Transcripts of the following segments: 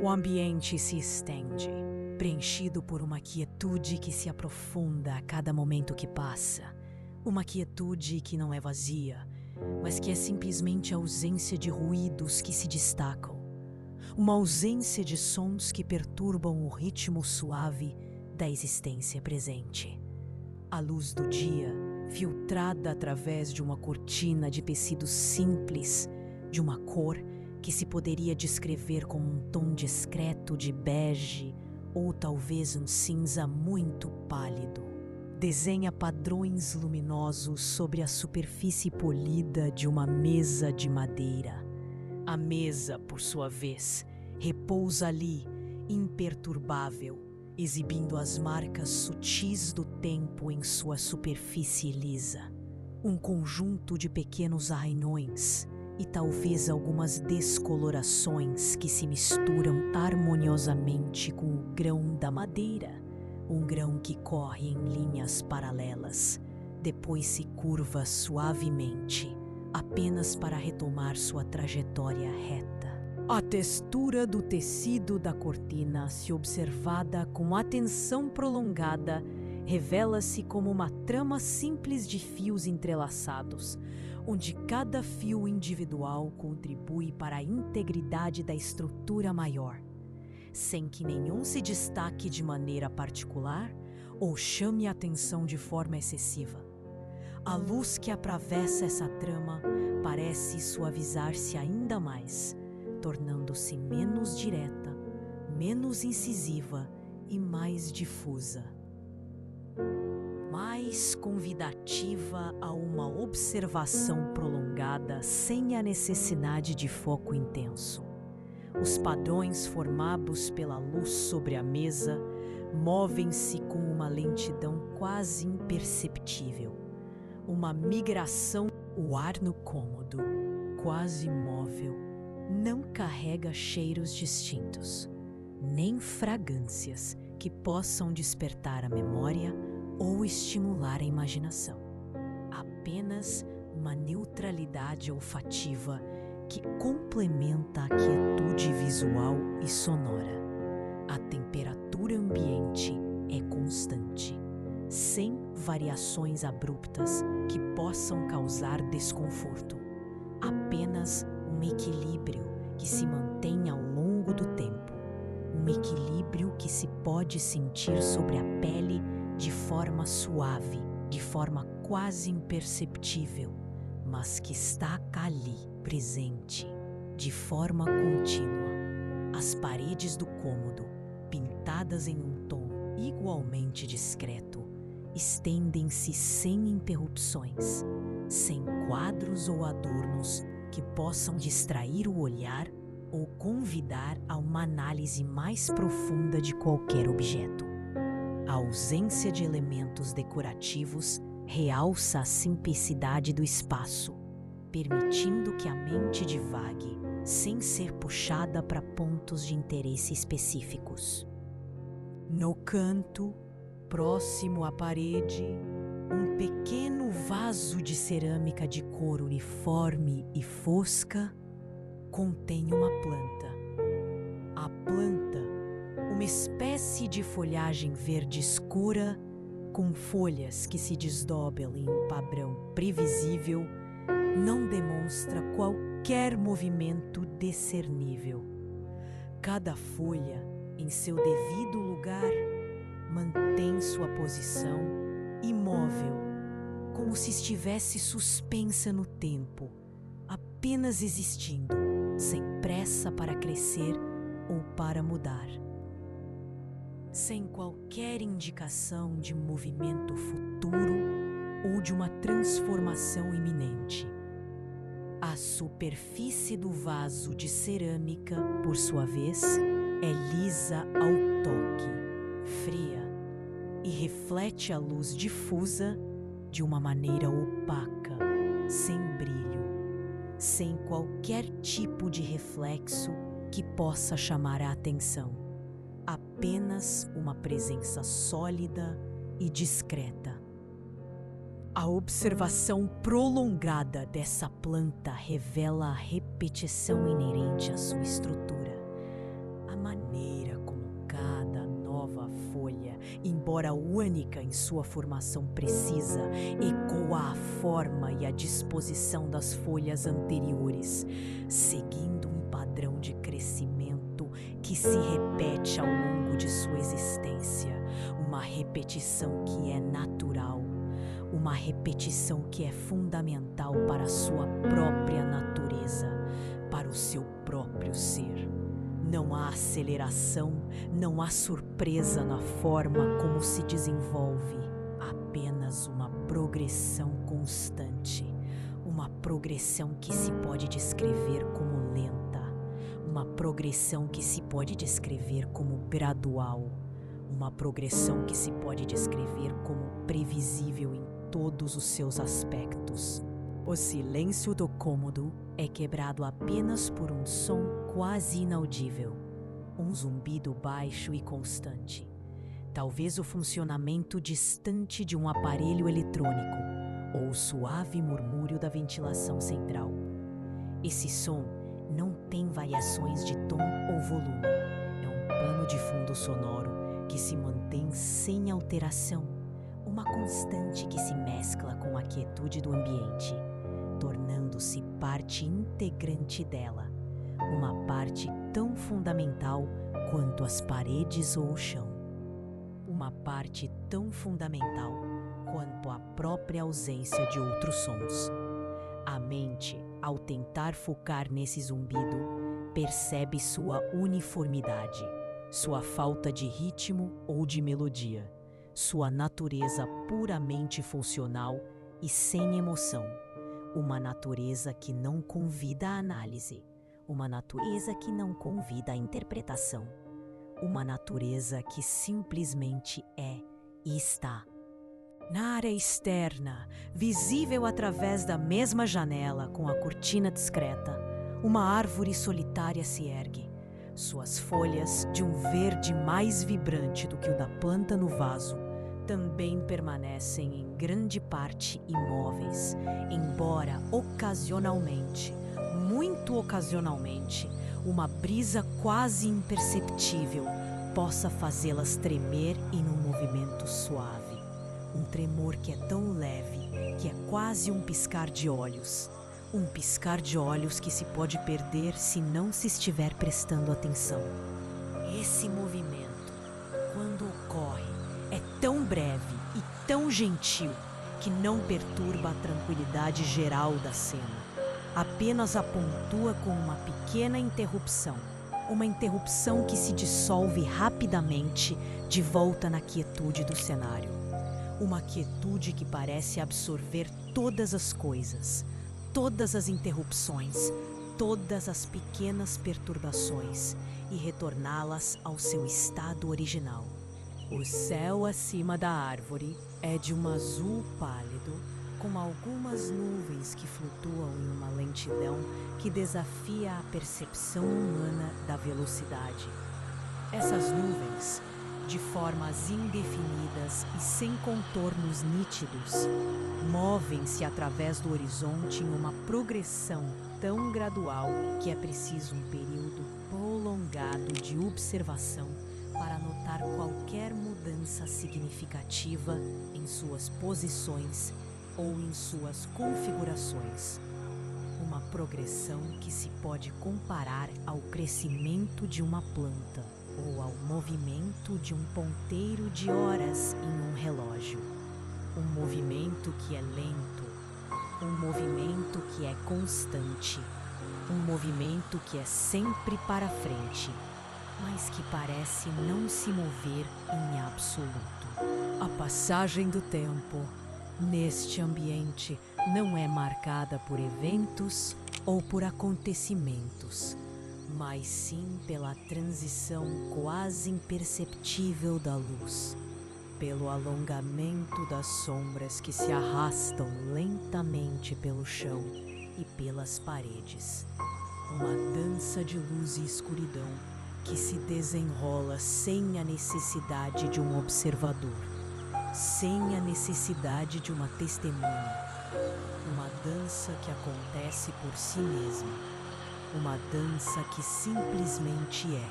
O ambiente se estende, preenchido por uma quietude que se aprofunda a cada momento que passa. Uma quietude que não é vazia, mas que é simplesmente a ausência de ruídos que se destacam. Uma ausência de sons que perturbam o ritmo suave da existência presente. A luz do dia, filtrada através de uma cortina de tecido simples, de uma cor que se poderia descrever como um tom discreto de bege ou talvez um cinza muito pálido. Desenha padrões luminosos sobre a superfície polida de uma mesa de madeira. A mesa, por sua vez, repousa ali, imperturbável, exibindo as marcas sutis do tempo em sua superfície lisa. Um conjunto de pequenos arranhões e talvez algumas descolorações que se misturam harmoniosamente com o grão da madeira. Um grão que corre em linhas paralelas, depois se curva suavemente, apenas para retomar sua trajetória reta. A textura do tecido da cortina, se observada com atenção prolongada, revela-se como uma trama simples de fios entrelaçados, onde cada fio individual contribui para a integridade da estrutura maior, sem que nenhum se destaque de maneira particular ou chame a atenção de forma excessiva. A luz que atravessa essa trama parece suavizar-se ainda mais, tornando-se menos direta, menos incisiva e mais difusa, mais convidativa a uma observação prolongada sem a necessidade de foco intenso. Os padrões formados pela luz sobre a mesa movem-se com uma lentidão quase imperceptível. Uma migração. O ar no cômodo, quase imóvel, não carrega cheiros distintos, nem fragrâncias que possam despertar a memória ou estimular a imaginação. Apenas uma neutralidade olfativa que complementa a quietude visual e sonora. A temperatura ambiente é constante, sem variações abruptas que possam causar desconforto. Apenas um equilíbrio que se mantém ao longo do tempo. Um equilíbrio que se pode sentir sobre a pele de forma suave, de forma quase imperceptível, mas que está ali, presente, de forma contínua. As paredes do cômodo, pintadas em um tom igualmente discreto, estendem-se sem interrupções, sem quadros ou adornos que possam distrair o olhar ou convidar a uma análise mais profunda de qualquer objeto. A ausência de elementos decorativos realça a simplicidade do espaço, permitindo que a mente divague sem ser puxada para pontos de interesse específicos. No canto, próximo à parede, um pequeno vaso de cerâmica de cor uniforme e fosca contém uma planta. A planta, uma espécie de folhagem verde escura com folhas que se desdobram em um padrão previsível, não demonstra qualquer movimento discernível. Cada folha, em seu devido lugar, mantém sua posição imóvel, como se estivesse suspensa no tempo, apenas existindo, sem pressa para crescer ou para mudar. Sem qualquer indicação de movimento futuro ou de uma transformação iminente. A superfície do vaso de cerâmica, por sua vez, é lisa ao toque, fria, e reflete a luz difusa de uma maneira opaca, sem brilho, sem qualquer tipo de reflexo que possa chamar a atenção. Apenas uma presença sólida e discreta. A observação prolongada dessa planta revela a repetição inerente à sua estrutura, a maneira embora única em sua formação precisa, ecoa a forma e a disposição das folhas anteriores, seguindo um padrão de crescimento que se repete ao longo de sua existência, uma repetição que é natural, uma repetição que é fundamental para a sua própria natureza, para o seu próprio ser. Não há aceleração, não há surpresa na forma como se desenvolve, apenas uma progressão constante, uma progressão que se pode descrever como lenta, uma progressão que se pode descrever como gradual, uma progressão que se pode descrever como previsível em todos os seus aspectos. O silêncio do cômodo é quebrado apenas por um som quase inaudível, um zumbido baixo e constante, talvez o funcionamento distante de um aparelho eletrônico ou o suave murmúrio da ventilação central. Esse som não tem variações de tom ou volume, é um pano de fundo sonoro que se mantém sem alteração, uma constante que se mescla com a quietude do ambiente, tornando-se parte integrante dela, uma parte tão fundamental quanto as paredes ou o chão, uma parte tão fundamental quanto a própria ausência de outros sons. A mente, ao tentar focar nesse zumbido, percebe sua uniformidade, sua falta de ritmo ou de melodia, sua natureza puramente funcional e sem emoção. Uma natureza que não convida a análise, uma natureza que não convida a interpretação, uma natureza que simplesmente é e está. Na área externa, visível através da mesma janela com a cortina discreta, uma árvore solitária se ergue. Suas folhas, de um verde mais vibrante do que o da planta no vaso, também permanecem em grande parte imóveis, embora ocasionalmente, muito ocasionalmente, uma brisa quase imperceptível possa fazê-las tremer em um movimento suave. Um tremor que é tão leve que é quase um piscar de olhos. Um piscar de olhos que se pode perder se não se estiver prestando atenção. Esse movimento, quando ocorre, é tão breve e tão gentil que não perturba a tranquilidade geral da cena. Apenas a pontua com uma pequena interrupção. Uma interrupção que se dissolve rapidamente de volta na quietude do cenário. Uma quietude que parece absorver todas as coisas, todas as interrupções, todas as pequenas perturbações e retorná-las ao seu estado original. O céu acima da árvore é de um azul pálido, com algumas nuvens que flutuam em uma lentidão que desafia a percepção humana da velocidade. Essas nuvens, de formas indefinidas e sem contornos nítidos, movem-se através do horizonte em uma progressão tão gradual que é preciso um período prolongado de observação para notar qualquer mudança significativa em suas posições ou em suas configurações. Uma progressão que se pode comparar ao crescimento de uma planta ou ao movimento de um ponteiro de horas em um relógio. Um movimento que é lento, um movimento que é constante, um movimento que é sempre para frente, mas que parece não se mover em absoluto. A passagem do tempo neste ambiente não é marcada por eventos ou por acontecimentos, mas sim pela transição quase imperceptível da luz, pelo alongamento das sombras que se arrastam lentamente pelo chão e pelas paredes. Uma dança de luz e escuridão que se desenrola sem a necessidade de um observador, sem a necessidade de uma testemunha. Uma dança que acontece por si mesma. Uma dança que simplesmente é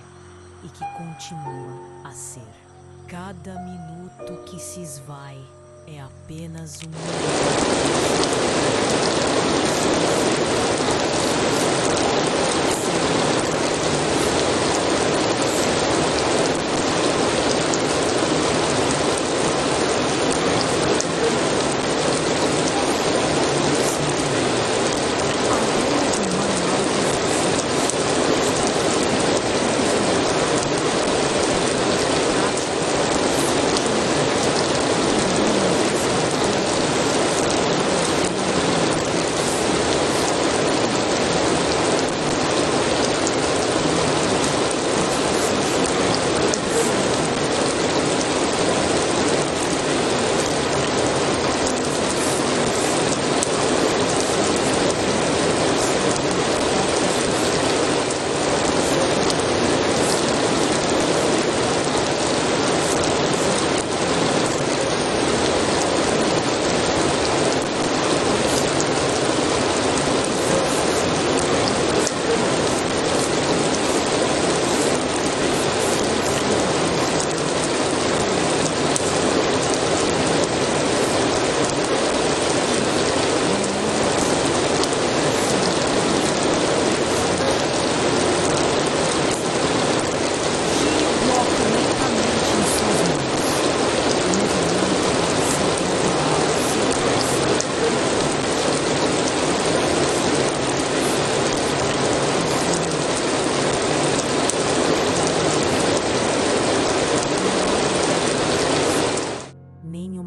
e que continua a ser. Cada minuto que se esvai é apenas um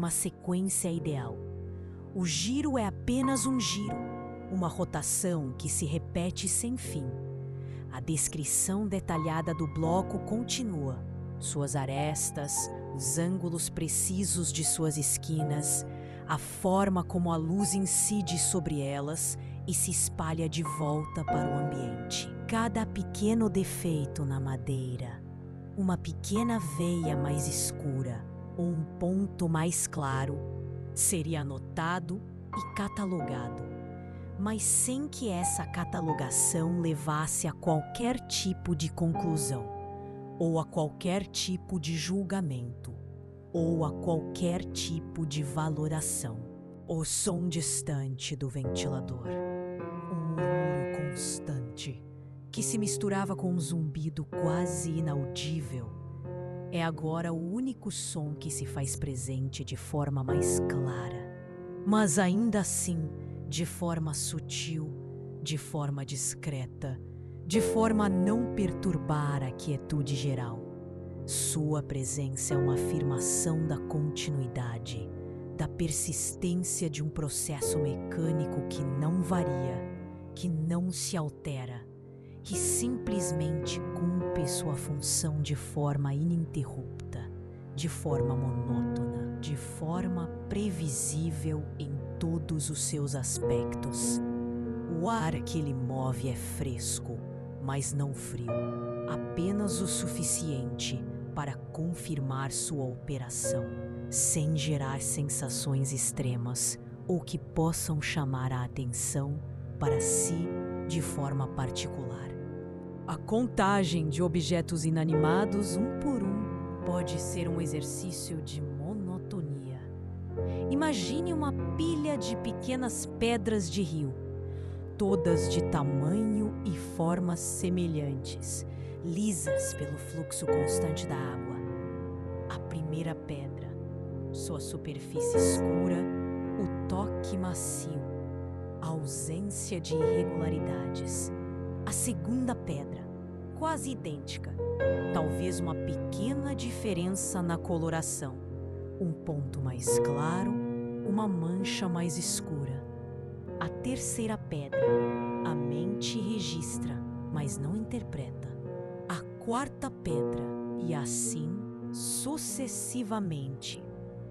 uma sequência ideal. O giro é apenas um giro, uma rotação que se repete sem fim. A descrição detalhada do bloco continua. Suas arestas, os ângulos precisos de suas esquinas, a forma como a luz incide sobre elas e se espalha de volta para o ambiente. Cada pequeno defeito na madeira, uma pequena veia mais escura ou um ponto mais claro, seria anotado e catalogado, mas sem que essa catalogação levasse a qualquer tipo de conclusão, ou a qualquer tipo de julgamento, ou a qualquer tipo de valoração. O som distante do ventilador, um murmúrio constante que se misturava com um zumbido quase inaudível, é agora o único som que se faz presente de forma mais clara, mas ainda assim de forma sutil, de forma discreta, de forma a não perturbar a quietude geral. Sua presença é uma afirmação da continuidade, da persistência de um processo mecânico que não varia, que não se altera, que simplesmente cumpre sua função de forma ininterrupta, de forma monótona, de forma previsível em todos os seus aspectos. O ar que ele move é fresco, mas não frio, apenas o suficiente para confirmar sua operação, sem gerar sensações extremas ou que possam chamar a atenção para si de forma particular. A contagem de objetos inanimados, um por um, pode ser um exercício de monotonia. Imagine uma pilha de pequenas pedras de rio, todas de tamanho e formas semelhantes, lisas pelo fluxo constante da água. A primeira pedra, sua superfície escura, o toque macio, a ausência de irregularidades. A segunda pedra, quase idêntica, talvez uma pequena diferença na coloração, um ponto mais claro, uma mancha mais escura. A terceira pedra, a mente registra, mas não interpreta. A quarta pedra, e assim sucessivamente.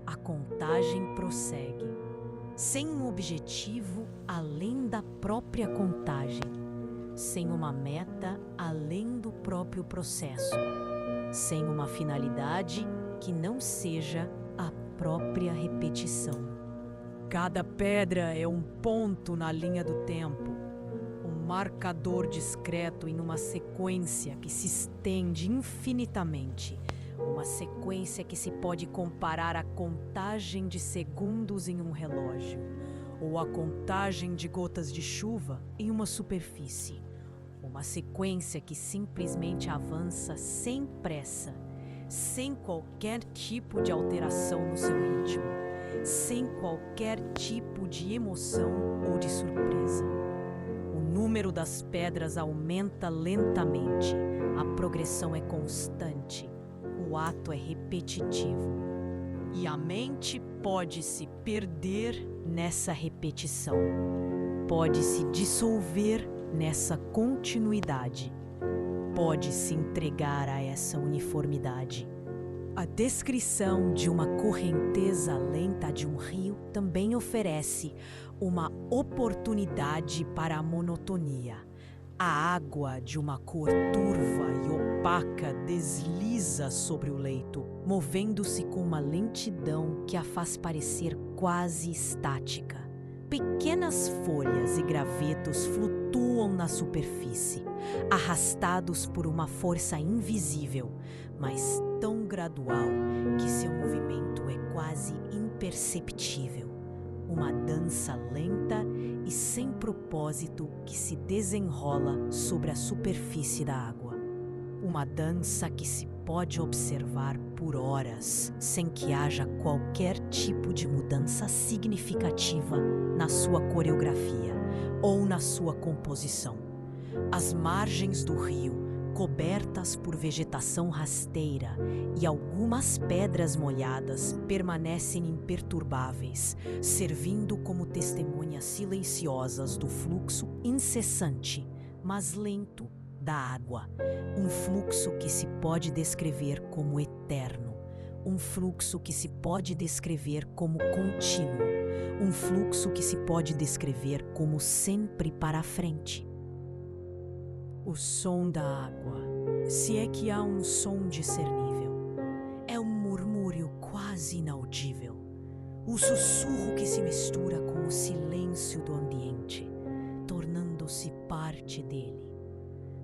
A contagem prossegue, sem um objetivo além da própria contagem, sem uma meta além do próprio processo, sem uma finalidade que não seja a própria repetição. Cada pedra é um ponto na linha do tempo, um marcador discreto em uma sequência que se estende infinitamente, uma sequência que se pode comparar à contagem de segundos em um relógio, ou à contagem de gotas de chuva em uma superfície. Uma sequência que simplesmente avança sem pressa, sem qualquer tipo de alteração no seu ritmo, sem qualquer tipo de emoção ou de surpresa. O número das pedras aumenta lentamente, a progressão é constante, o ato é repetitivo. E a mente pode se perder nessa repetição, pode se dissolver nessa continuidade, pode se entregar a essa uniformidade. A descrição de uma correnteza lenta de um rio também oferece uma oportunidade para a monotonia. A água de uma cor turva e opaca desliza sobre o leito, movendo-se com uma lentidão que a faz parecer quase estática. Pequenas folhas e gravetos flutuam na superfície, arrastados por uma força invisível, mas tão gradual que seu movimento é quase imperceptível. Uma dança lenta e sem propósito que se desenrola sobre a superfície da água. Uma dança que se pode observar por horas, sem que haja qualquer tipo de mudança significativa na sua coreografia ou na sua composição. As margens do rio, cobertas por vegetação rasteira e algumas pedras molhadas, permanecem imperturbáveis, servindo como testemunhas silenciosas do fluxo incessante, mas lento, da água. Um fluxo que se pode descrever como eterno, um fluxo que se pode descrever como contínuo, um fluxo que se pode descrever como sempre para a frente. O som da água, se é que há um som discernível, é um murmúrio quase inaudível, o sussurro que se mistura com o silêncio do ambiente, tornando-se parte dele.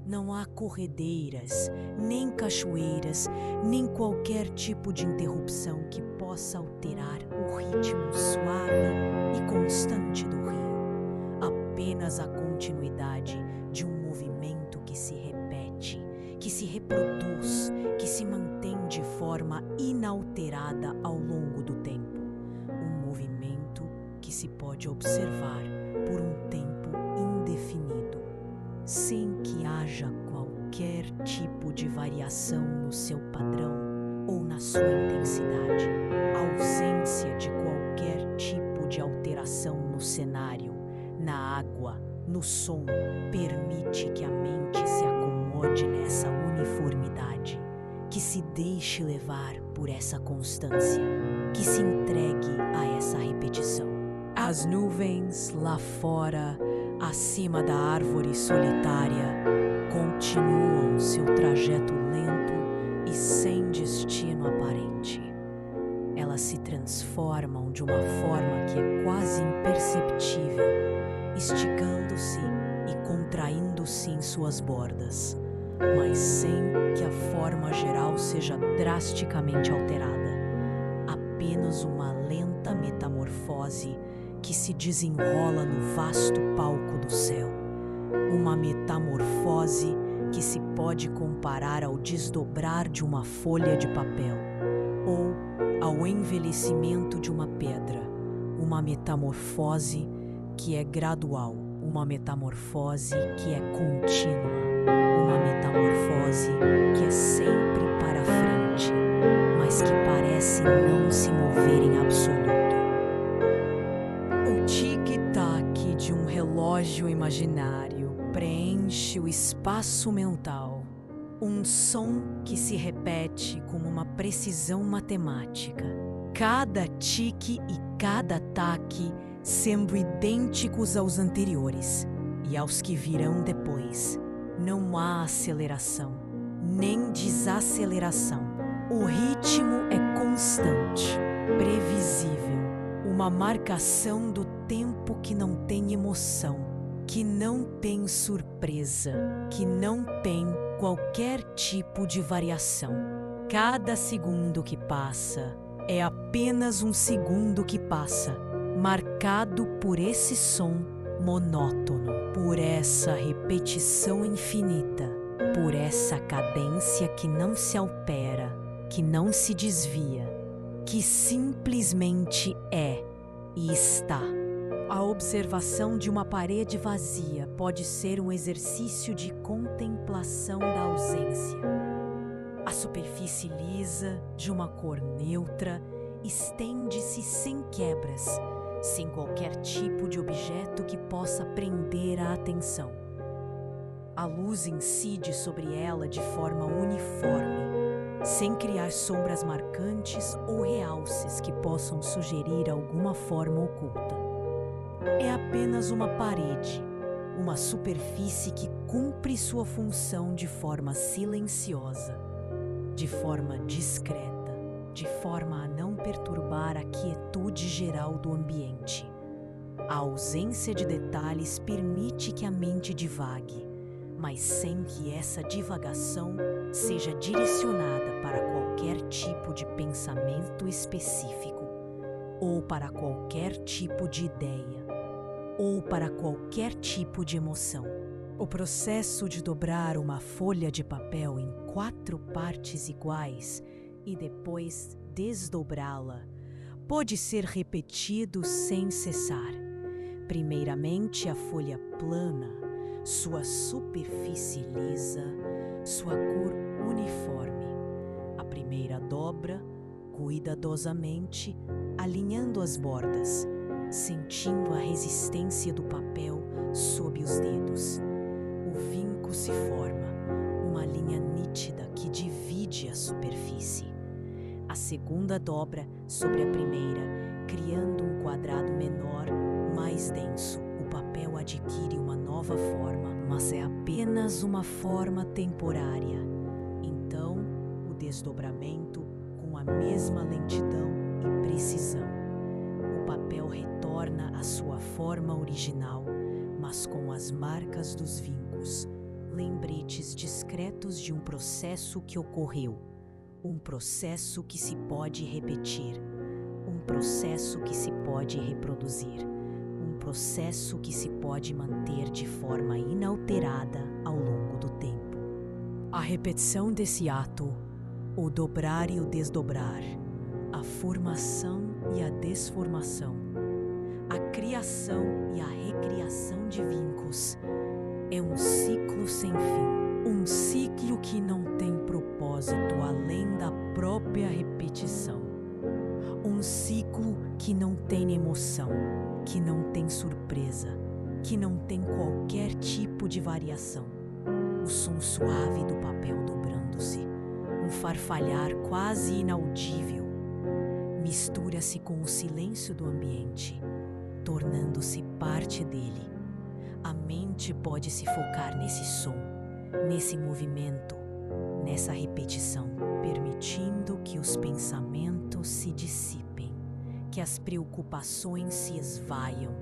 Não há corredeiras, nem cachoeiras, nem qualquer tipo de interrupção que possa alterar o ritmo suave e constante do rio. Apenas a continuidade de um movimento que se repete, que se reproduz, que se mantém de forma inalterada ao longo do tempo. Um movimento que se pode observar por um tempo indefinido, sem que haja qualquer tipo de variação no seu padrão ou na sua intensidade. A ausência de qualquer tipo de alteração no cenário, na água, no som, permite que a mente se acomode nessa uniformidade, que se deixe levar por essa constância, que se entregue a essa repetição. As nuvens lá fora, acima da árvore solitária, continuam seu trajeto lento e sem destino aparente. Elas se transformam de uma forma que é quase imperceptível, esticando-se e contraindo-se em suas bordas, mas sem que a forma geral seja drasticamente alterada. Apenas uma lenta metamorfose que se desenrola no vasto palco do céu. Uma metamorfose que se pode comparar ao desdobrar de uma folha de papel ou ao envelhecimento de uma pedra. Uma metamorfose que é gradual, uma metamorfose que é contínua, uma metamorfose que é sempre para frente, mas que parece não se mover em absoluto. O tic-tac de um relógio imaginário preenche o espaço mental. Um som que se repete com uma precisão matemática. Cada tique e cada taque sendo idênticos aos anteriores e aos que virão depois. Não há aceleração, nem desaceleração. O ritmo é constante, previsível. Uma marcação do tempo que não tem emoção, que não tem surpresa, que não tem qualquer tipo de variação. Cada segundo que passa é apenas um segundo que passa, marcado por esse som monótono, por essa repetição infinita, por essa cadência que não se altera, que não se desvia, que simplesmente é e está. A observação de uma parede vazia pode ser um exercício de contemplação da ausência. A superfície lisa, de uma cor neutra, estende-se sem quebras, sem qualquer tipo de objeto que possa prender a atenção. A luz incide sobre ela de forma uniforme, sem criar sombras marcantes ou realces que possam sugerir alguma forma oculta. É apenas uma parede, uma superfície que cumpre sua função de forma silenciosa, de forma discreta, de forma a não perturbar a quietude geral do ambiente. A ausência de detalhes permite que a mente divague, mas sem que essa divagação seja direcionada para qualquer tipo de pensamento específico, ou para qualquer tipo de ideia, ou para qualquer tipo de emoção. O processo de dobrar uma folha de papel em 4 partes iguais e depois desdobrá-la pode ser repetido sem cessar. Primeiramente, a folha plana, sua superfície lisa, sua cor uniforme. A primeira dobra, cuidadosamente, alinhando as bordas, sentindo a resistência do papel sob os dedos. O vinco se forma, uma linha nítida que divide a superfície. A segunda dobra sobre a primeira, criando um quadrado menor, mais denso. O papel adquire uma nova forma, mas é apenas uma forma temporária. Então, o desdobramento, com a mesma lentidão e precisão. O papel retorna à sua forma original, mas com as marcas dos vincos, lembretes discretos de um processo que ocorreu, um processo que se pode repetir, um processo que se pode reproduzir, um processo que se pode manter de forma inalterada ao longo do tempo. A repetição desse ato, o dobrar e o desdobrar, a formação e a desformação, a criação e a recriação de vincos, é um ciclo sem fim, um ciclo que não tem propósito além da própria repetição, um ciclo que não tem emoção, que não tem surpresa, que não tem qualquer tipo de variação. O som suave do papel dobrando-se, um farfalhar quase inaudível, mistura-se com o silêncio do ambiente, tornando-se parte dele. A mente pode se focar nesse som, nesse movimento, nessa repetição, permitindo que os pensamentos se dissipem, que as preocupações se esvaiam,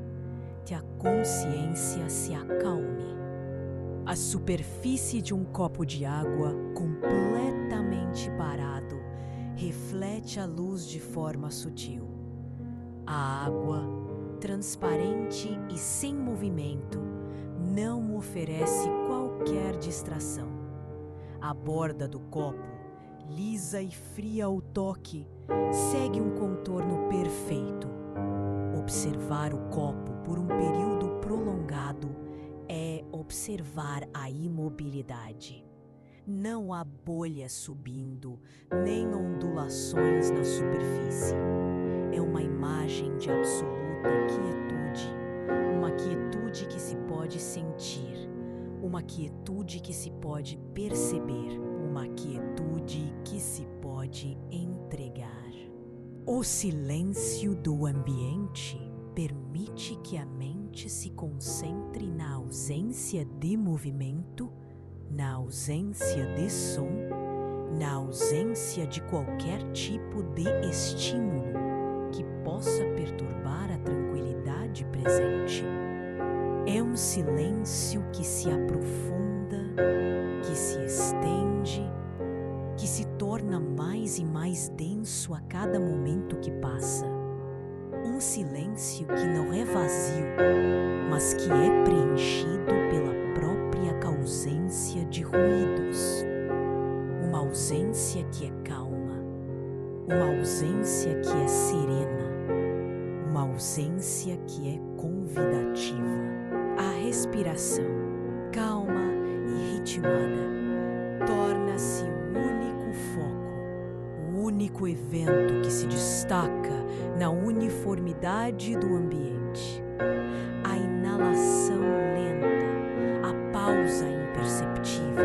que a consciência se acalme. A superfície de um copo de água completamente parado reflete a luz de forma sutil. A água, transparente e sem movimento, não oferece qualquer distração. A borda do copo, lisa e fria ao toque, segue um contorno perfeito. Observar o copo por um período prolongado é observar a imobilidade. Não há bolhas subindo, nem ondulações na superfície. É uma imagem de absoluta quietude, uma quietude que se pode sentir, uma quietude que se pode perceber, uma quietude que se pode entregar. O silêncio do ambiente permite que a mente se concentre na ausência de movimento, na ausência de som, na ausência de qualquer tipo de estímulo que possa perturbar a tranquilidade presente. É um silêncio que se aprofunda, que se estende, que se se torna mais e mais denso a cada momento que passa. Um silêncio que não é vazio, mas que é preenchido pela própria ausência de ruídos. Uma ausência que é calma, uma ausência que é serena, uma ausência que é convidativa. A respiração, calma e ritmada, torna-se o único foco, o único evento que se destaca na uniformidade do ambiente. A inalação lenta, a pausa imperceptível,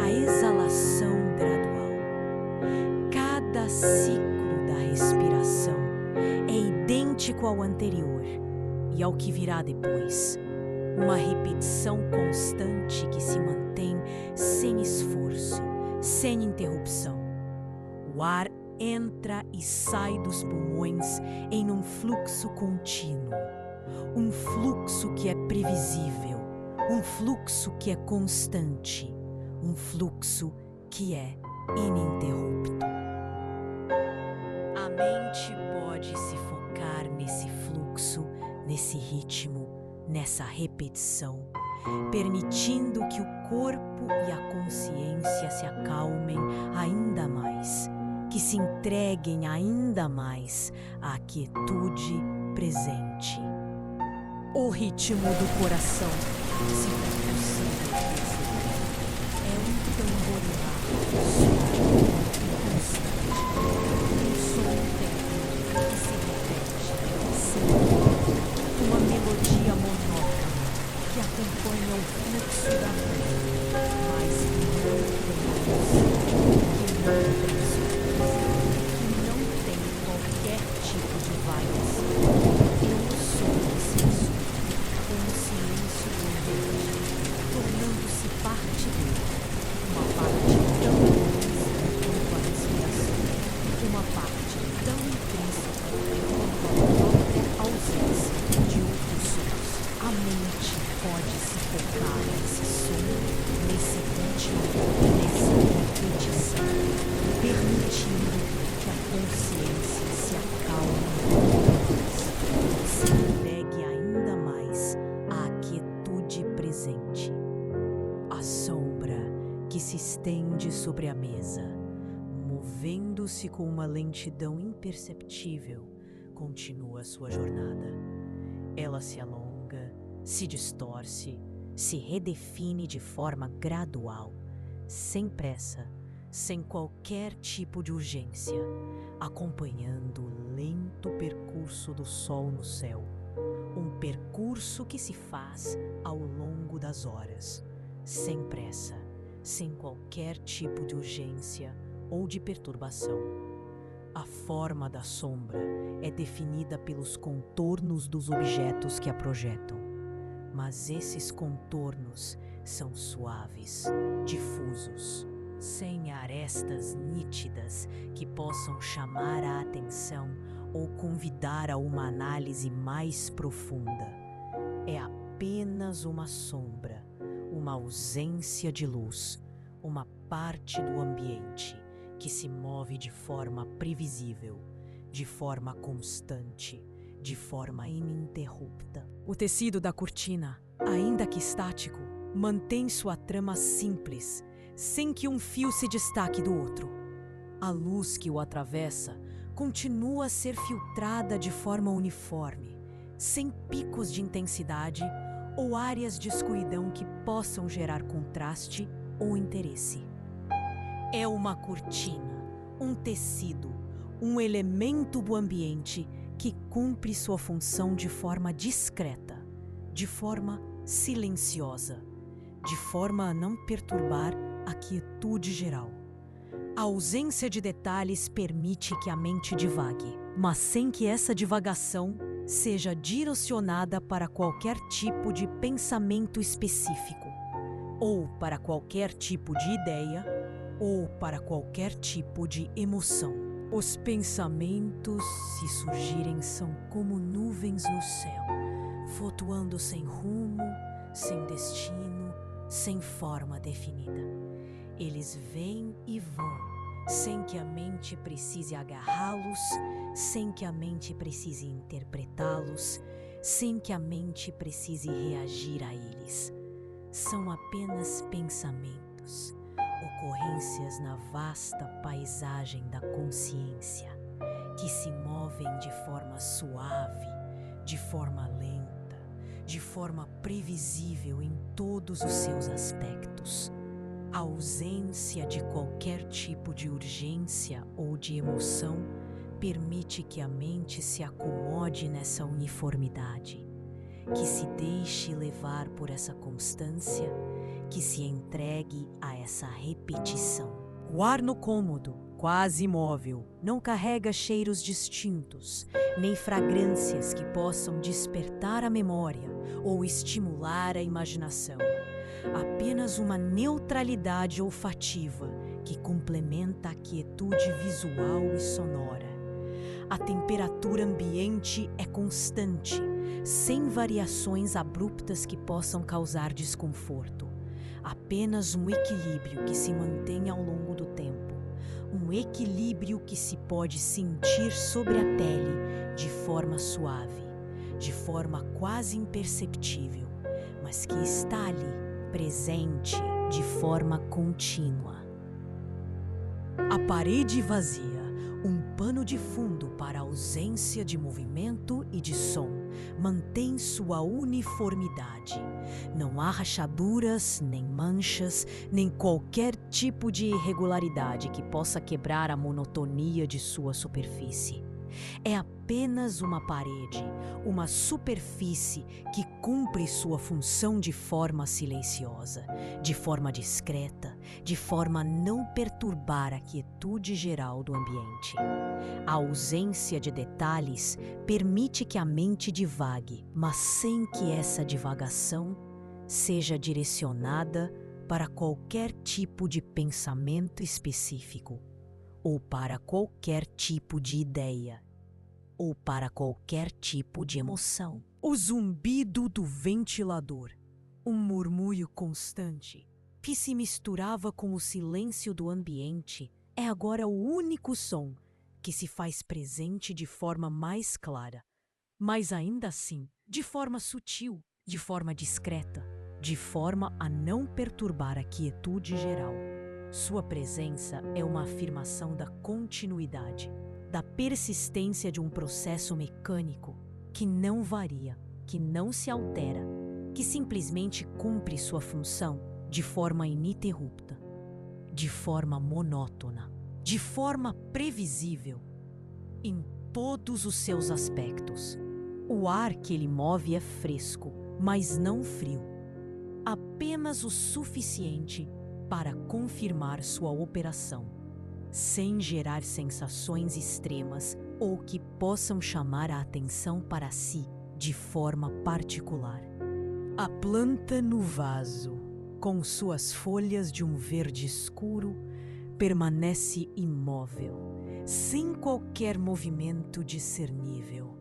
a exalação gradual. Cada ciclo da respiração é idêntico ao anterior e ao que virá depois. Uma repetição constante que se mantém sem esforço, sem interrupção. O ar entra e sai dos pulmões em um fluxo contínuo. Um fluxo que é previsível, um fluxo que é constante, um fluxo que é ininterrupto. A mente pode se focar nesse fluxo, nesse ritmo, nessa repetição, permitindo que o corpo e a consciência se acalmem ainda mais, que se entreguem ainda mais à quietude presente. O ritmo do coração, se for possível perceber, é um tamborilar suave e constante, um som técnico que se repete sempre, uma melodia monótona que acompanha o fluxo da vida, mas que não tem surpresa, que não tem qualquer tipo de variação. É um som sensual, com o silêncio do ambiente, tornando-se parte dele, uma parte tão intrínseca quanto a respiração, uma parte tão intrínseca quanto a própria ausência de outros sons. A mente pode se focar nesse som, nesse ritmo, nessa repetição, permitindo que a consciência se acalme ainda mais, se entregue ainda mais à quietude presente. A sombra que se estende sobre a mesa, movendo-se com uma lentidão imperceptível, continua sua jornada. Ela se alonga, se distorce, se redefine de forma gradual, sem pressa, sem qualquer tipo de urgência, acompanhando o lento percurso do sol no céu, um percurso que se faz ao longo das horas, sem pressa, sem qualquer tipo de urgência ou de perturbação. A forma da sombra é definida pelos contornos dos objetos que a projetam, mas esses contornos são suaves, difusos, sem arestas nítidas que possam chamar a atenção ou convidar a uma análise mais profunda. É apenas uma sombra, uma ausência de luz, uma parte do ambiente que se move de forma previsível, de forma constante, de forma ininterrupta. O tecido da cortina, ainda que estático, mantém sua trama simples, sem que um fio se destaque do outro. A luz que o atravessa continua a ser filtrada de forma uniforme, sem picos de intensidade ou áreas de escuridão que possam gerar contraste ou interesse. É uma cortina, um tecido, um elemento do ambiente que cumpre sua função de forma discreta, de forma silenciosa, de forma a não perturbar a quietude geral. A ausência de detalhes permite que a mente divague, mas sem que essa divagação seja direcionada para qualquer tipo de pensamento específico, ou para qualquer tipo de ideia, ou para qualquer tipo de emoção. Os pensamentos, se surgirem, são como nuvens no céu, flutuando sem rumo, sem destino, sem forma definida. Eles vêm e vão, sem que a mente precise agarrá-los, sem que a mente precise interpretá-los, sem que a mente precise reagir a eles. São apenas pensamentos, ocorrências na vasta paisagem da consciência, que se movem de forma suave, de forma lenta, de forma previsível em todos os seus aspectos. A ausência de qualquer tipo de urgência ou de emoção permite que a mente se acomode nessa uniformidade, que se deixe levar por essa constância, que se entregue a essa repetição. O ar no cômodo, quase imóvel, não carrega cheiros distintos, nem fragrâncias que possam despertar a memória ou estimular a imaginação. Apenas uma neutralidade olfativa que complementa a quietude visual e sonora. A temperatura ambiente é constante, sem variações abruptas que possam causar desconforto. Apenas um equilíbrio que se mantém ao longo do tempo. Um equilíbrio que se pode sentir sobre a pele de forma suave, de forma quase imperceptível, mas que está ali, presente de forma contínua. A parede vazia, um pano de fundo para a ausência de movimento e de som, mantém sua uniformidade. Não há rachaduras, nem manchas, nem qualquer tipo de irregularidade que possa quebrar a monotonia de sua superfície. É apenas uma parede, uma superfície que cumpre sua função de forma silenciosa, de forma discreta, de forma a não perturbar a quietude geral do ambiente. A ausência de detalhes permite que a mente divague, mas sem que essa divagação seja direcionada para qualquer tipo de pensamento específico, ou para qualquer tipo de ideia, ou para qualquer tipo de emoção. O zumbido do ventilador, um murmúrio constante que se misturava com o silêncio do ambiente, é agora o único som que se faz presente de forma mais clara, mas ainda assim, de forma sutil, de forma discreta, de forma a não perturbar a quietude geral. Sua presença é uma afirmação da continuidade, da persistência de um processo mecânico que não varia, que não se altera, que simplesmente cumpre sua função de forma ininterrupta, de forma monótona, de forma previsível, em todos os seus aspectos. O ar que ele move é fresco, mas não frio, apenas o suficiente para confirmar sua operação, sem gerar sensações extremas ou que possam chamar a atenção para si de forma particular. A planta no vaso, com suas folhas de um verde escuro, permanece imóvel, sem qualquer movimento discernível.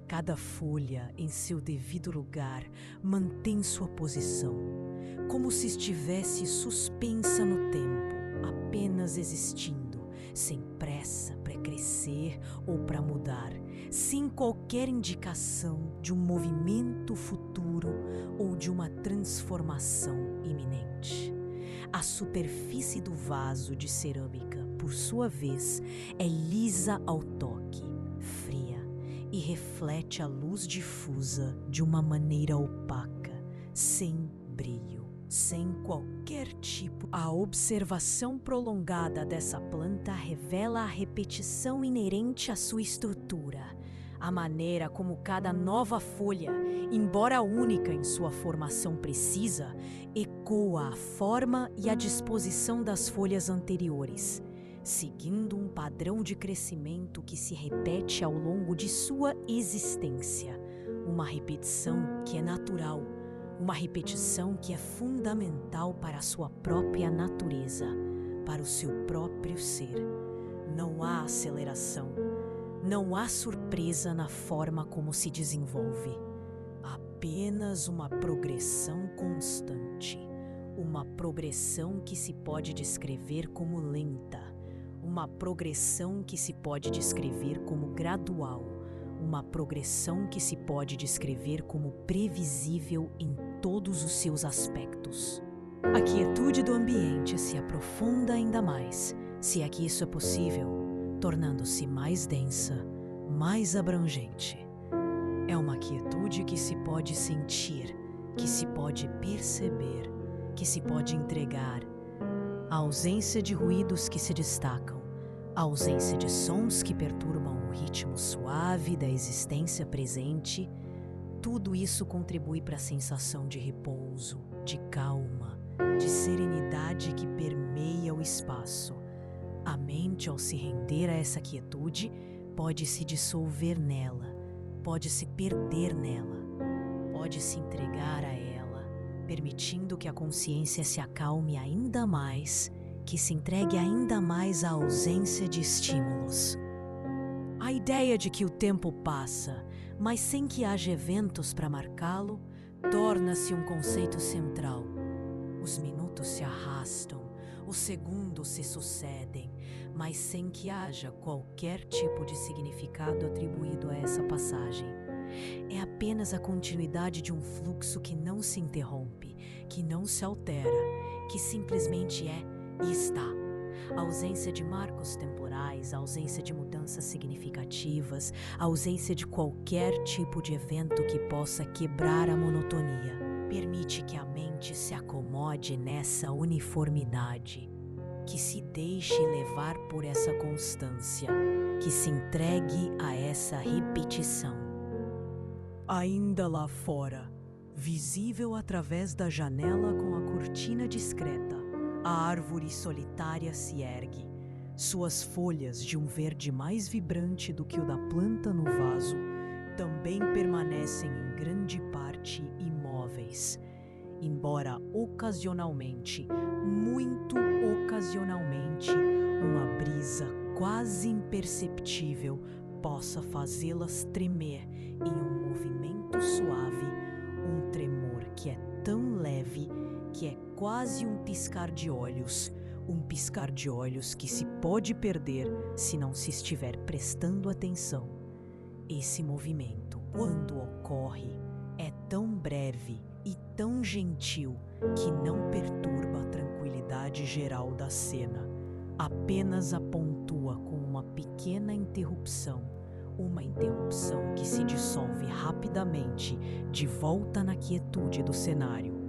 Cada folha, em seu devido lugar, mantém sua posição, como se estivesse suspensa no tempo, apenas existindo, sem pressa para crescer ou para mudar, sem qualquer indicação de um movimento futuro ou de uma transformação iminente. A superfície do vaso de cerâmica, por sua vez, é lisa ao toque, fria, e reflete a luz difusa de uma maneira opaca, sem brilho, sem qualquer tipo. A observação prolongada dessa planta revela a repetição inerente à sua estrutura, a maneira como cada nova folha, embora única em sua formação precisa, ecoa a forma e a disposição das folhas anteriores, seguindo um padrão de crescimento que se repete ao longo de sua existência. Uma repetição que é natural, uma repetição que é fundamental para a sua própria natureza, para o seu próprio ser. Não há aceleração, não há surpresa na forma como se desenvolve. Apenas uma progressão constante, uma progressão que se pode descrever como lenta, uma progressão que se pode descrever como gradual, uma progressão que se pode descrever como previsível em todos os seus aspectos. A quietude do ambiente se aprofunda ainda mais, se é que isso é possível, tornando-se mais densa, mais abrangente. É uma quietude que se pode sentir, que se pode perceber, que se pode entregar. A ausência de ruídos que se destacam, a ausência de sons que perturbam o ritmo suave da existência presente, tudo isso contribui para a sensação de repouso, de calma, de serenidade que permeia o espaço. A mente, ao se render a essa quietude, pode se dissolver nela, pode se perder nela, pode se entregar a ela, permitindo que a consciência se acalme ainda mais, que se entregue ainda mais à ausência de estímulos. A ideia de que o tempo passa, mas sem que haja eventos para marcá-lo, torna-se um conceito central. Os minutos se arrastam, os segundos se sucedem, mas sem que haja qualquer tipo de significado atribuído a essa passagem. É apenas a continuidade de um fluxo que não se interrompe, que não se altera, que simplesmente é e está. A ausência de marcos temporais, a ausência de mudanças significativas, a ausência de qualquer tipo de evento que possa quebrar a monotonia, permite que a mente se acomode nessa uniformidade, que se deixe levar por essa constância, que se entregue a essa repetição. Ainda lá fora, visível através da janela com a cortina discreta, a árvore solitária se ergue. Suas folhas, de um verde mais vibrante do que o da planta no vaso, também permanecem em grande parte imóveis. Embora ocasionalmente, muito ocasionalmente, uma brisa quase imperceptível possa fazê-las tremer em um movimento suave, um tremor que é tão leve que é quase um piscar de olhos que se pode perder se não se estiver prestando atenção. Esse movimento, quando ocorre, é tão breve e tão gentil que não perturba a tranquilidade geral da cena, apenas a pontua com uma pequena interrupção, uma interrupção que se dissolve rapidamente de volta na quietude do cenário.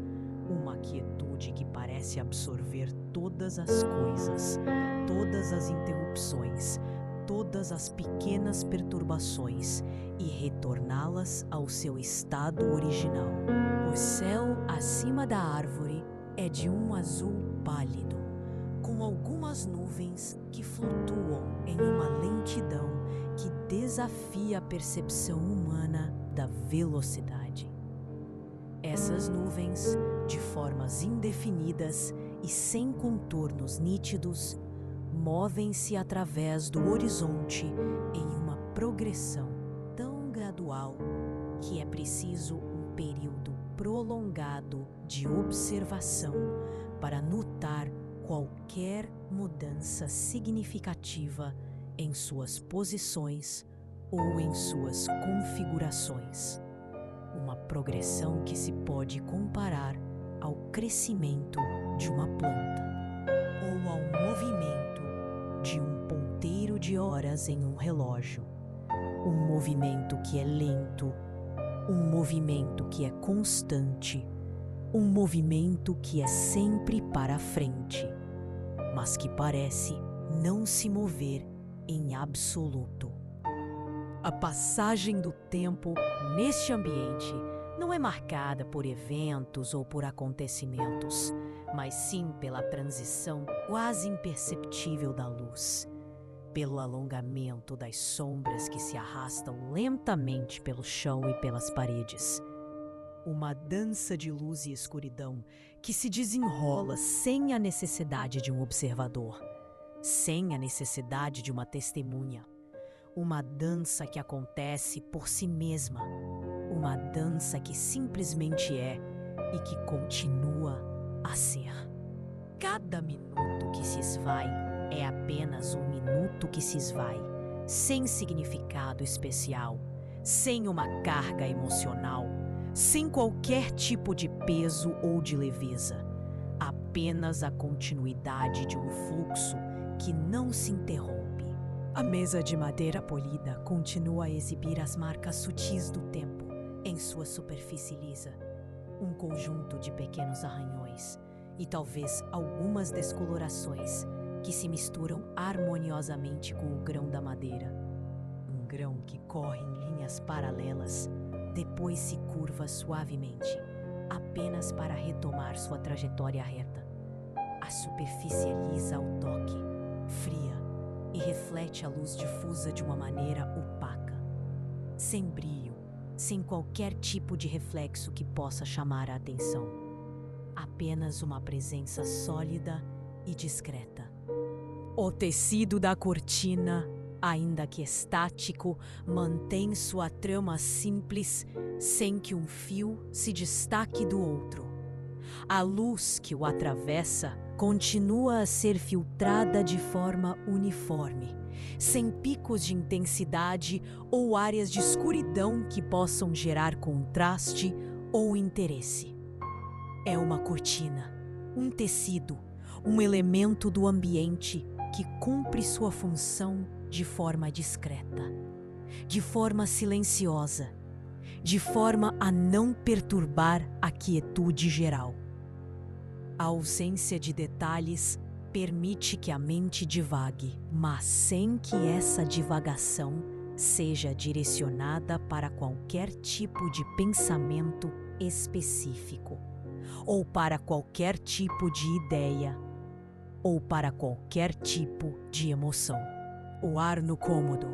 Uma quietude que parece absorver todas as coisas, todas as interrupções, todas as pequenas perturbações e retorná-las ao seu estado original. O céu acima da árvore é de um azul pálido, com algumas nuvens que flutuam em uma lentidão que desafia a percepção humana da velocidade. Essas nuvens, de formas indefinidas e sem contornos nítidos, movem-se através do horizonte em uma progressão tão gradual que é preciso um período prolongado de observação para notar qualquer mudança significativa em suas posições ou em suas configurações. Uma progressão que se pode comparar ao crescimento de uma planta ou ao movimento de um ponteiro de horas em um relógio. Um movimento que é lento, um movimento que é constante, um movimento que é sempre para frente, mas que parece não se mover em absoluto. A passagem do tempo neste ambiente não é marcada por eventos ou por acontecimentos, mas sim pela transição quase imperceptível da luz, pelo alongamento das sombras que se arrastam lentamente pelo chão e pelas paredes. Uma dança de luz e escuridão que se desenrola sem a necessidade de um observador, sem a necessidade de uma testemunha. Uma dança que acontece por si mesma, uma dança que simplesmente é e que continua a ser. Cada minuto que se esvai É apenas um minuto que se esvai, sem significado especial, sem uma carga emocional, sem qualquer tipo de peso ou de leveza. Apenas a continuidade de um fluxo que não se interrompe. A mesa de madeira polida continua a exibir as marcas sutis do tempo em sua superfície lisa. Um conjunto de pequenos arranhões e talvez algumas descolorações que se misturam harmoniosamente com o grão da madeira. Um grão que corre em linhas paralelas, depois se curva suavemente, apenas para retomar sua trajetória reta. A superfície é lisa ao toque, fria, e reflete a luz difusa de uma maneira opaca, sem brilho, sem qualquer tipo de reflexo que possa chamar a atenção. Apenas uma presença sólida e discreta. O tecido da cortina, ainda que estático, mantém sua trama simples, sem que um fio se destaque do outro. A luz que o atravessa continua a ser filtrada de forma uniforme, sem picos de intensidade ou áreas de escuridão que possam gerar contraste ou interesse. É uma cortina, um tecido, um elemento do ambiente que cumpre sua função de forma discreta, de forma silenciosa, de forma a não perturbar a quietude geral. A ausência de detalhes permite que a mente divague, mas sem que essa divagação seja direcionada para qualquer tipo de pensamento específico, ou para qualquer tipo de ideia, ou para qualquer tipo de emoção. O ar no cômodo,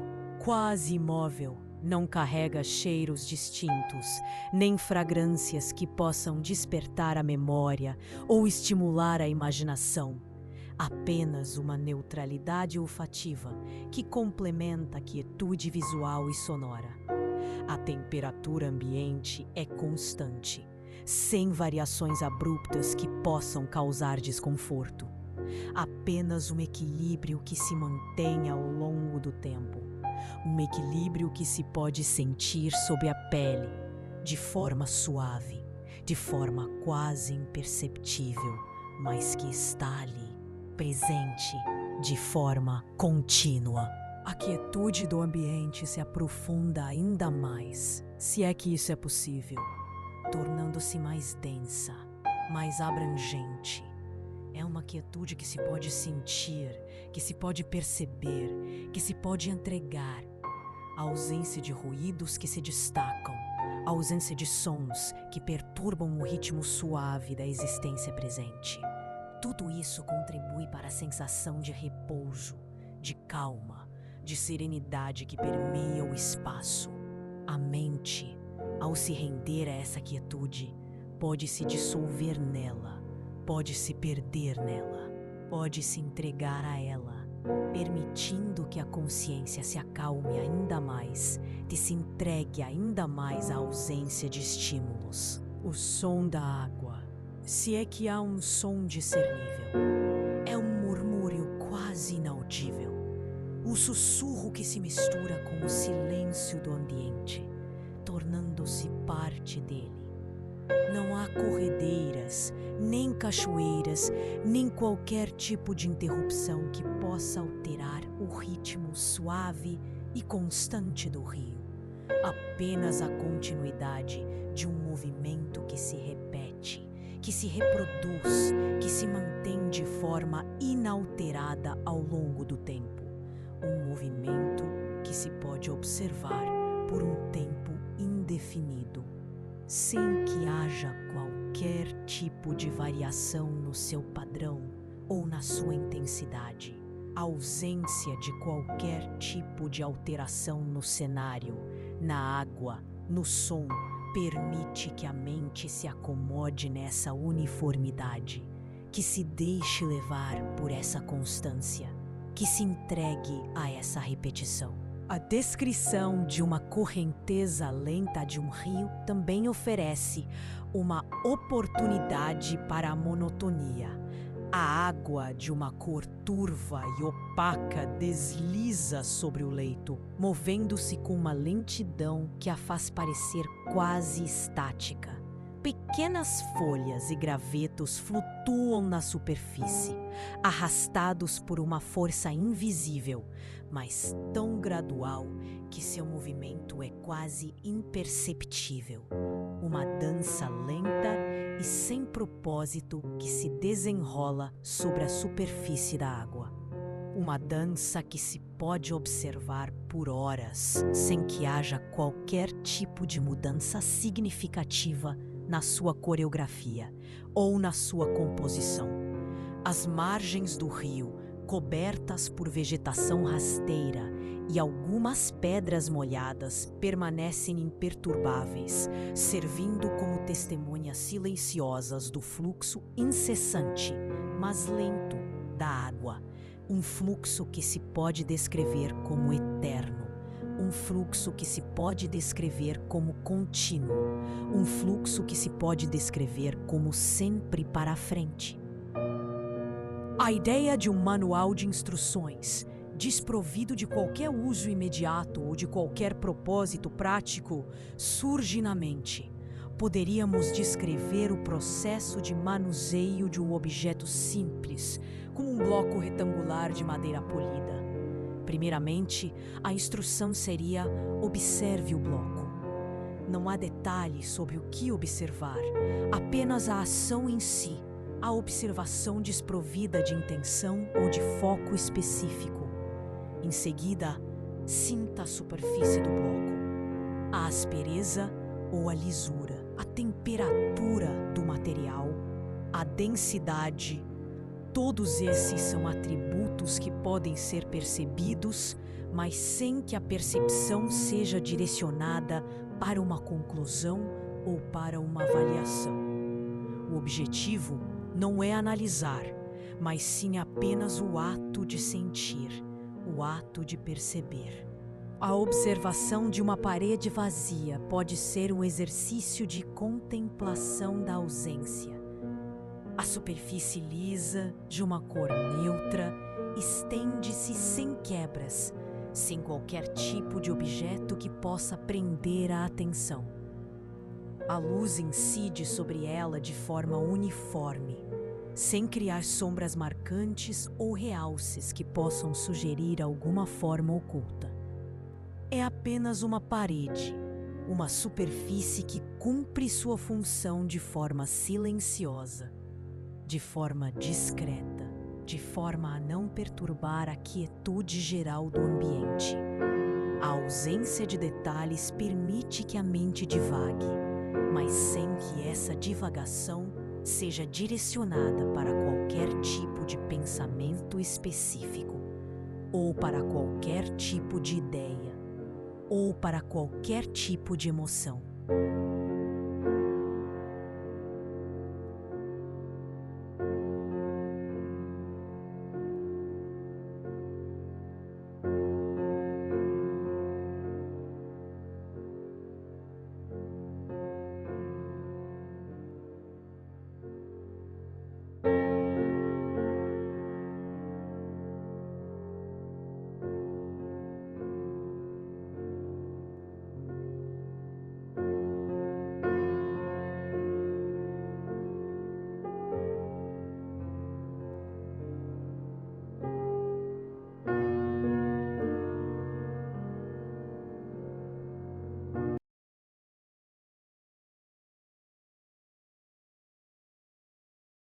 quase imóvel, não carrega cheiros distintos, nem fragrâncias que possam despertar a memória ou estimular a imaginação. Apenas uma neutralidade olfativa que complementa a quietude visual e sonora. A temperatura ambiente é constante, sem variações abruptas que possam causar desconforto. Apenas um equilíbrio que se mantém ao longo do tempo. Um equilíbrio que se pode sentir sob a pele, de forma suave, de forma quase imperceptível, mas que está ali, presente, de forma contínua. A quietude do ambiente se aprofunda ainda mais, se é que isso é possível, tornando-se mais densa, mais abrangente. É uma quietude que se pode sentir, que se pode perceber, que se pode entregar. A ausência de ruídos que se destacam, a ausência de sons que perturbam o ritmo suave da existência presente. Tudo isso contribui para a sensação de repouso, de calma, de serenidade que permeia o espaço. A mente, ao se render a essa quietude, pode se dissolver nela, pode se perder nela, pode se entregar a ela, permitindo que a consciência se acalme ainda mais, que se entregue ainda mais à ausência de estímulos. O som da água, se é que há um som discernível, é um murmúrio quase inaudível, o sussurro que se mistura com o silêncio do ambiente, tornando-se parte dele. Não há corredeiras, nem cachoeiras, nem qualquer tipo de interrupção que possa alterar o ritmo suave e constante do rio. Apenas a continuidade de um movimento que se repete, que se reproduz, que se mantém de forma inalterada ao longo do tempo. Um movimento que se pode observar por um tempo indefinido, sem que haja qualquer tipo de variação no seu padrão ou na sua intensidade. A ausência de qualquer tipo de alteração no cenário, na água, no som, permite que a mente se acomode nessa uniformidade, que se deixe levar por essa constância, que se entregue a essa repetição. A descrição de uma correnteza lenta de um rio também oferece uma oportunidade para a monotonia, A água de uma cor turva e opaca desliza sobre o leito, movendo-se com uma lentidão que a faz parecer quase estática. Pequenas folhas e gravetos flutuam na superfície, arrastados por uma força invisível, mas tão gradual que seu movimento é quase imperceptível. Uma dança lenta e sem propósito que se desenrola sobre a superfície da água. Uma dança que se pode observar por horas, sem que haja qualquer tipo de mudança significativa na sua coreografia ou na sua composição. As margens do rio, cobertas por vegetação rasteira e algumas pedras molhadas, permanecem imperturbáveis, servindo como testemunhas silenciosas do fluxo incessante, mas lento, da água. Um fluxo que se pode descrever como eterno. Um fluxo que se pode descrever como contínuo. Um fluxo que se pode descrever como sempre para a frente. A ideia de um manual de instruções, desprovido de qualquer uso imediato ou de qualquer propósito prático, surge na mente. Poderíamos descrever o processo de manuseio de um objeto simples, como um bloco retangular de madeira polida. Primeiramente, a instrução seria: observe o bloco. Não há detalhes sobre o que observar, apenas a ação em si, a observação desprovida de intenção ou de foco específico. Em seguida, sinta a superfície do bloco, a aspereza ou a lisura, a temperatura do material, a densidade. Todos esses são atributos que podem ser percebidos, mas sem que a percepção seja direcionada para uma conclusão ou para uma avaliação. O objetivo não é analisar, mas sim apenas o ato de sentir, o ato de perceber. A observação de uma parede vazia pode ser um exercício de contemplação da ausência. A superfície lisa, de uma cor neutra, estende-se sem quebras, sem qualquer tipo de objeto que possa prender a atenção. A luz incide sobre ela de forma uniforme, sem criar sombras marcantes ou realces que possam sugerir alguma forma oculta. É apenas uma parede, uma superfície que cumpre sua função de forma silenciosa, de forma discreta, de forma a não perturbar a quietude geral do ambiente. A ausência de detalhes permite que a mente divague, mas sem que essa divagação seja direcionada para qualquer tipo de pensamento específico, ou para qualquer tipo de ideia, ou para qualquer tipo de emoção.